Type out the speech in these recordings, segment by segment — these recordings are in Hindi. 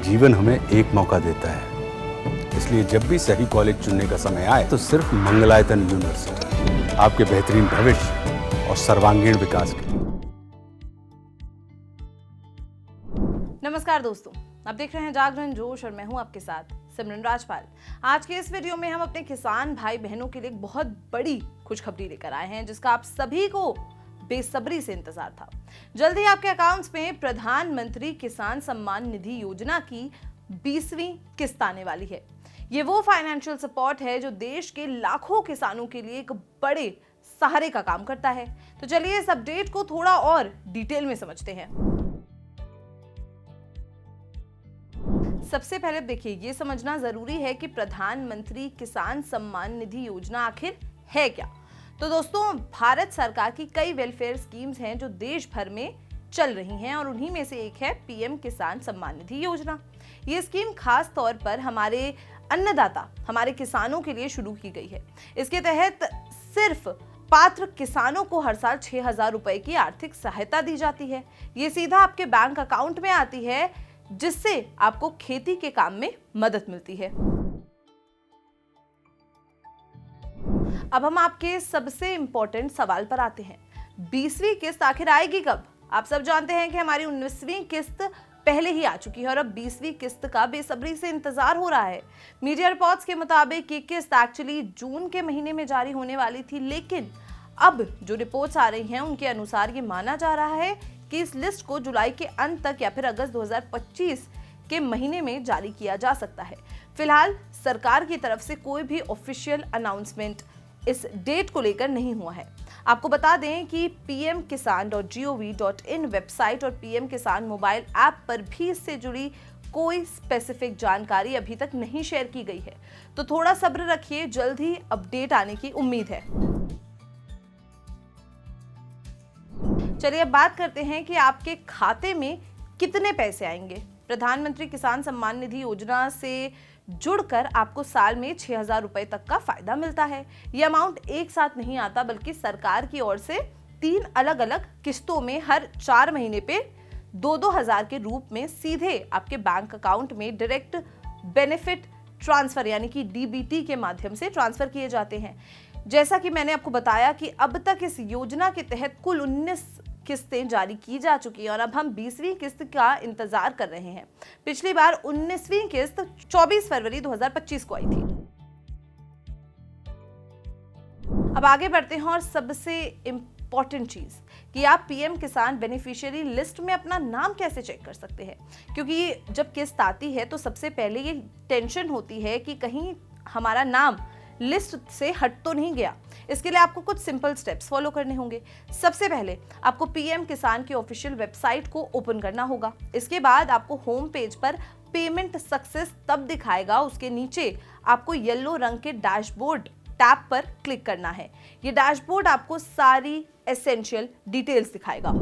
जीवन हमें एक मौका देता है, इसलिए जब भी सही कॉलेज चुनने का समय आए तो सिर्फ मंगलायतन यूनिवर्सिटी आपके बेहतरीन भविष्य और सर्वांगीण विकास के लिए। नमस्कार दोस्तों, आप देख रहे हैं जागरण जोश और मैं हूं आपके साथ सिमरन राजपाल। आज के इस वीडियो में हम अपने किसान भाई बहनों के लिए एक बहुत बड़ी खुशखबरी लेकर आए हैं, जिसका आप सभी को बेसब्री से इंतजार था। जल्द ही आपके अकाउंट्स में प्रधानमंत्री किसान सम्मान निधि योजना की 20वीं किस्त आने वाली है। ये वो फाइनेंशियल सपोर्ट है जो देश के लाखों किसानों के लिए एक बड़े सहारे का काम करता है। तो चलिए इस अपडेट को थोड़ा और डिटेल में समझते हैं। सबसे पहले देखिए, ये समझना जरूरी है कि प्रधानमंत्री किसान सम्मान निधि योजना आखिर है क्या। तो दोस्तों, भारत सरकार की कई वेलफेयर स्कीम्स हैं जो देश भर में चल रही हैं और उन्हीं में से एक है पीएम किसान सम्मान निधि योजना। ये स्कीम खास तौर पर हमारे अन्नदाता, हमारे किसानों के लिए शुरू की गई है। इसके तहत सिर्फ पात्र किसानों को हर साल 6,000 रुपए की आर्थिक सहायता दी जाती है। ये सीधा आपके बैंक अकाउंट में आती है, जिससे आपको खेती के काम में मदद मिलती है। अब हम आपके सबसे इंपॉर्टेंट सवाल पर आते हैं, 20वीं किस्त आखिर आएगी कब। आप सब जानते हैं कि हमारी 19वीं किस्त पहले ही आ चुकी है और अब 20वीं किस्त का बेसब्री से इंतजार हो रहा है। मीडिया रिपोर्ट्स के मुताबिक ये किस्त एक्चुअली जून के महीने में जारी होने वाली थी, लेकिन अब जो रिपोर्ट्स आ रही हैं उनके अनुसार ये माना जा रहा है कि इस लिस्ट को जुलाई के अंत तक या फिर अगस्त 2025 के महीने में जारी किया जा सकता है। फिलहाल सरकार की तरफ से कोई भी ऑफिशियल अनाउंसमेंट इस डेट को लेकर नहीं हुआ है। आपको बता दें कि pmkisan.gov.in वेबसाइट और पीएम किसान मोबाइल ऐप पर भी इससे जुड़ी कोई स्पेसिफिक जानकारी अभी तक नहीं शेयर की गई है। तो थोड़ा सब्र रखिए, जल्द ही अपडेट आने की उम्मीद है। चलिए अब बात करते हैं कि आपके खाते में कितने पैसे आएंगे। प्रधानमंत्री किसान सम्मान निधि योजना से जुड़कर आपको साल में 6,000 रुपए तक का फायदा मिलता है। यह अमाउंट एक साथ नहीं आता, बल्कि सरकार की ओर से 3 अलग अलग किस्तों में हर 4 महीने पे 2-2 हजार के रूप में सीधे आपके बैंक अकाउंट में डायरेक्ट बेनिफिट ट्रांसफर यानी कि डीबीटी के माध्यम से ट्रांसफर किए जाते हैं। जैसा कि मैंने आपको बताया कि अब तक इस योजना के तहत कुल 19 किस्तें जारी की जा चुकी हैं और अब हम 20वीं किस्त का इंतजार कर रहे हैं। पिछली बार 19वीं किस्त 24 फरवरी 2025 को आई थी। अब आगे बढ़ते हैं और सबसे इंपॉर्टेंट चीज कि आप पीएम किसान बेनिफिशियरी लिस्ट में अपना नाम कैसे चेक कर सकते हैं, क्योंकि जब किस्त आती है तो सबसे पहले ये टेंशन होती है कि कहीं हमारा नाम लिस्ट से हट तो नहीं गया। इसके लिए आपको कुछ सिंपल स्टेप्स फॉलो करने होंगे। सबसे पहले आपको पीएम किसान की ऑफिशियल वेबसाइट को ओपन करना होगा। इसके बाद आपको होम पेज पर पेमेंट सक्सेस तब दिखाएगा, उसके नीचे आपको येलो रंग के डैशबोर्ड टैब पर क्लिक करना है। ये डैशबोर्ड आपको सारी एसेंशियल डिटेल्स दिखाएगा।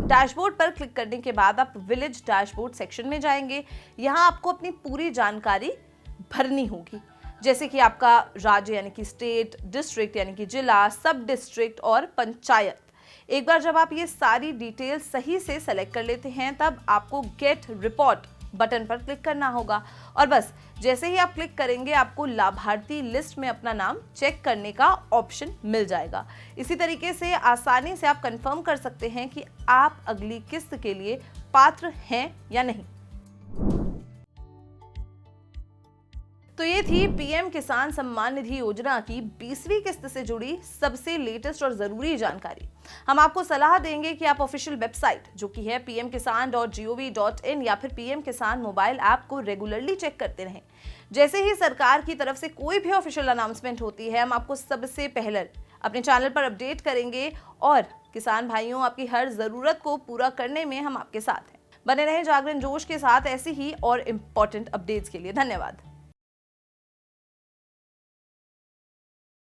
डैशबोर्ड पर क्लिक करने के बाद आप विलेज डैशबोर्ड सेक्शन में जाएंगे। यहाँ आपको अपनी पूरी जानकारी भरनी होगी, जैसे कि आपका राज्य यानी कि स्टेट, डिस्ट्रिक्ट यानी कि जिला, सब डिस्ट्रिक्ट और पंचायत। एक बार जब आप ये सारी डिटेल सही से सेलेक्ट कर लेते हैं, तब आपको गेट रिपोर्ट बटन पर क्लिक करना होगा और बस जैसे ही आप क्लिक करेंगे आपको लाभार्थी लिस्ट में अपना नाम चेक करने का ऑप्शन मिल जाएगा। इसी तरीके से आसानी से आप कंफर्म कर सकते हैं कि आप अगली किस्त के लिए पात्र हैं या नहीं। तो ये थी पीएम किसान सम्मान निधि योजना की 20वीं किस्त से जुड़ी सबसे लेटेस्ट और जरूरी जानकारी। हम आपको सलाह देंगे कि आप ऑफिशियल वेबसाइट जो कि है pmkisan.gov.in या फिर पीएम किसान मोबाइल ऐप को रेगुलरली चेक करते रहें। जैसे ही सरकार की तरफ से कोई भी ऑफिशियल अनाउंसमेंट होती है, हम आपको सबसे पहले अपने चैनल पर अपडेट करेंगे और किसान भाइयों, आपकी हर जरूरत को पूरा करने में हम आपके साथ हैं। बने रहें जागरण जोश के साथ ऐसी ही और इम्पोर्टेंट अपडेट्स के लिए। धन्यवाद।